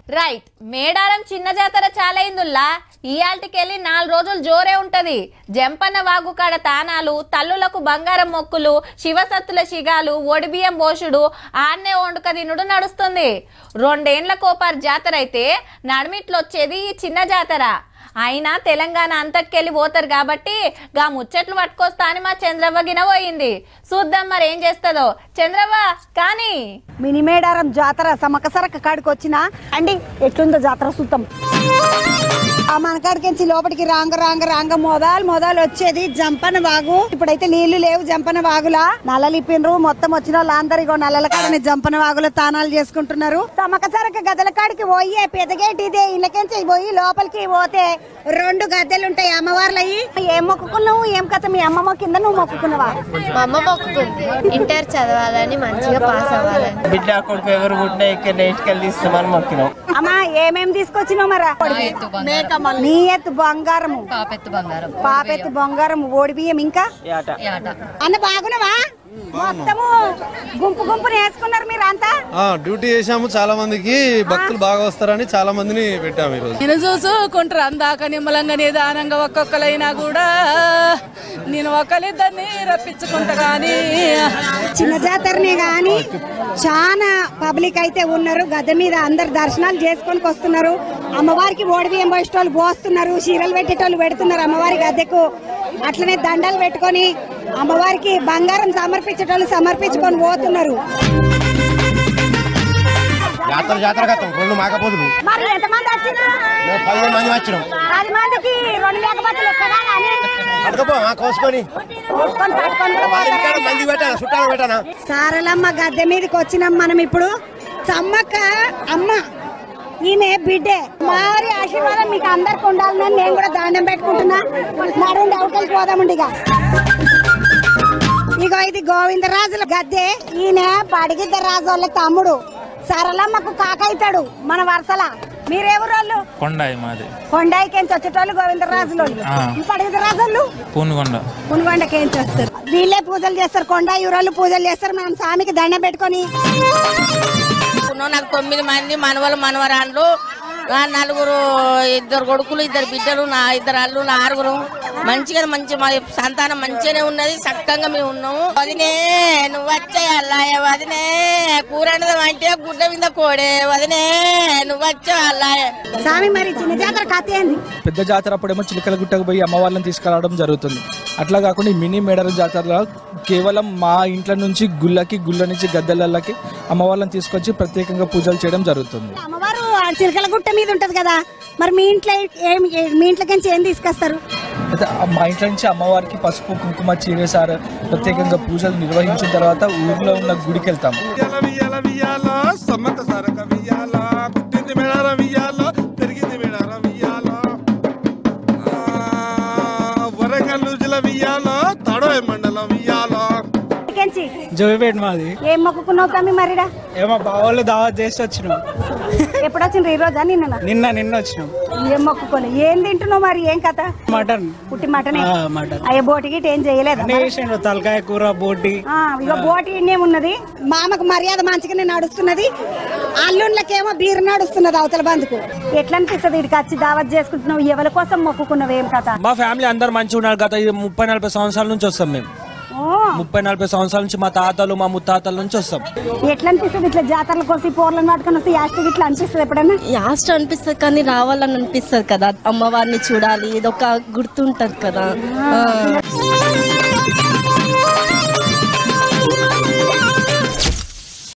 Right, Medaram చిన్న జాతర చాలైందుల్లా ఇయాల్టికెళ్ళి 4 రోజులు జోరే ఉంటది. జంపన్న వాగు కాడ తానాలు, తల్లులకు బంగారం మొక్కులు, శివసత్తుల శిగాలు, ఒడిబియ్యం పోషుడు, ఆన్నే వండుక తినుడు నడుస్తుంది. 2 ఏళ్ల కోపార్ జాతర అయితే నడిమిట్లొచ్చేది ఈ చిన్న జాతర. అయినా తెలంగాణ అంతటికెళ్ళి పోతారు కాబట్టి గా ముచ్చట్లు పట్టుకొస్తా అని మా చంద్రవ్వ గిన పోయింది. చూద్దాం మరి ఏం చేస్తుందో. చంద్రవ్వ కానీ మినీ మేడారం జాతర సమక సరక కాడికి వచ్చినా అండి ఎట్లుందో జాతర చూద్దాం. ఆ మనకాడికి లోపలికి రాంగ మొదలు వచ్చేది జంపన వాగు. ఇప్పుడైతే నీళ్లు లేవు జంపన వాగులా, నల్లలిప్పిండ్రు. మొత్తం వచ్చిన వాళ్ళందరూ ఇగో నల్లల కాడని జంపన వాగులో తానాలు చేసుకుంటున్నారు. సమక సరక గదల కాడికి పోయి పెదగేటి ఇదే ఇళ్ళకెంచి పోయి లోపలికి పోతే 2 గద్దెలు ఉంటాయి అమ్మవార్లయి. ఏం మొక్కుకున్నావు? ఏం కథ? మీ అమ్మ మొక్కిందా, నువ్వు మొక్కుకున్నావా? మా అమ్మ మొక్కుకుంది ఇంటర్ చదవాలని, మంచిగా పాస్ అవ్వాలని. బిడ్డ కొడుకు ఎవరు పుట్టినా ఇక్కడ ఇటుకెళ్ళి తీస్తామని మొక్కినాం. అమ్మా ఏమేమి తీసుకొచ్చినావు మరి? నీ ఎత్తు బంగారము, పాపెత్తు బంగారము, ఓడి బియ్యం, ఇంకా అన్న బాగున్నావా? మొత్తము గుంపు వేసుకున్నారు మీరు అంతా? డ్యూటీ చేసాము. చాలా మందికి భక్తులు బాగా వస్తారని చాలా మందిని పెట్టాము ఈరోజు. నేను చూసుకుంటారు అందాక నిమ్మలంగా నిదానంగా ఒక్కొక్కలైనా కూడా నేను ఒకరిద్దరిని రప్పించుకుంటా. గానీ చిన్న జాతరనే గాని చాలా పబ్లిక్ అయితే ఉన్నారు. గద్దె మీద అందరు దర్శనాలు చేసుకొని వస్తున్నారు. అమ్మవారికి ఓడి బియ్యం పోసేటోళ్ళు పోస్తున్నారు, చీరలు పెట్టేటోళ్ళు పెడుతున్నారు అమ్మవారి గద్దెకు. అట్లనే దండలు పెట్టుకొని అమ్మవారికి బంగారం సమర్పించేటోళ్ళు సమర్పించుకొని పోతున్నారు. జాతర కథం 2 మాకపోదులు. మరి ఎంతమంది వచ్చినా? 10 మంది వచ్చినాం. 10 మందికి 2 లేకపోతే ఎక్కడా సారలమ్మ గద్దె మీదకి వచ్చినాం మనం ఇప్పుడు. సమ్మక్క అమ్మ ఈమె బిడ్డే. మారి ఆశీర్వాదం మీకు అందరికి ఉండాలని నేను కూడా దండం పెట్టుకుంటున్నా. నడుండి అవతలకి పోదామండి. ఇగో ఇది గోవిందరాజుల గద్దె. ఈయన పడిగిద్దరాజు వాళ్ళ తమ్ముడు. సరళమ్మకు కాకైతాడు మన వరుసల. మీరెవరోళ్ళు? కొండాయి మాది. కొండాయికేంచి వచ్చేటోళ్ళు గోవిందరాజులు. పడిగిద్దరాజులు పునుగొండకేంచి వస్తారు. వీళ్ళే పూజలు చేస్తారు. కొండాయి ఊరోళ్ళు పూజలు చేస్తారు. మనం స్వామికి దండం పెట్టుకొని. నాకు 9 మంది మనవలు మనవరాళ్ళు, 4 2 కొడుకులు, 2 బిడ్డలు, 2 అల్లు, 6 మంచిగా మా సంతానం మంచిగానే ఉన్నది. చక్కగా మేము ఉన్నాము. వదినే నువ్వు వచ్చేయాలాయ, వదినే కూరండదు అంటే గుడ్డ మీద కోడే, వదినే నువ్వు వచ్చేయాలాయ. స్వామి మరి చిన్న జాతర కథ ఏంది? పెద్ద జాతర అప్పుడేమో చిలకల గుట్టకు పోయి అమ్మవాళ్ళని తీసుకురావడం జరుగుతుంది. అట్లా కాకుండా ఈ మినీ మేడారం జాతరలో కేవలం మా ఇంట్లో నుంచి గుళ్ళ నుంచి గద్దెలకి అమ్మవాళ్ళని తీసుకొచ్చి ప్రత్యేకంగా పూజలు చేయడం జరుగుతుంది. అమ్మవారు చిలకల గుట్ట మీద ఉంటది కదా, మరి మీ ఇంట్లోకి ఏం తీసుకొస్తారు? మా ఇంట్లో నుంచి అమ్మవారికి పసుపు కుంకుమ చీరేసారు ప్రత్యేకంగా పూజలు నిర్వహించిన తర్వాత ఊర్లో ఉన్న గుడికి వెళ్తాము. జోయిపేట మాది. ఏం మొక్కుకున్నావు తమ్మి మరిడా? ఏమో బావాళ్ళు దావత్ చేసి వచ్చినాం. ఎప్పుడు వచ్చిండ్రు? ఈ రోజా నిన్న వచ్చినాం. ఏం మొక్కుకోలే? ఏం తింటున్నావు మరి? ఏం కథ? మటన్. పుట్టి మటన్. అయ్యో బోటి గిట్ ఏం చేయలేదు? తలకాయ కూర బోటి. ఇక బోటి ఉన్నది. మామకు మర్యాద మంచిగానే నడుస్తున్నది. అల్లుళ్ళకేమో బీరు నడుస్తున్నది అవతల బంధుకు. ఎట్లా అనిపిస్తుంది ఇక్కడికి వచ్చి దావత్ చేసుకుంటున్నావు? ఎవరి కోసం మొక్కుకున్నావు? ఏం కథ? మా ఫ్యామిలీ అందరు మంచిగా ఉన్నారు. గత 30-40 సంవత్సరాల నుంచి వస్తాం మేము. 30-40 సంవత్సరాల నుంచి మా తాతలు మా ముత్తాతల నుంచి వస్తాం. ఎట్లా అనిపిస్తుంది ఇట్లా జాతరల కోసం పోర్లను పట్టుకొని వస్తే యాస్ట్ ఇట్లా అనిపిస్తుంది? ఎప్పుడైనా యాస్ట్ అనిపిస్తుంది కానీ రావాలని అనిపిస్తుంది కదా. అమ్మవారిని చూడాలి, ఇది ఒక గుర్తుంటది కదా.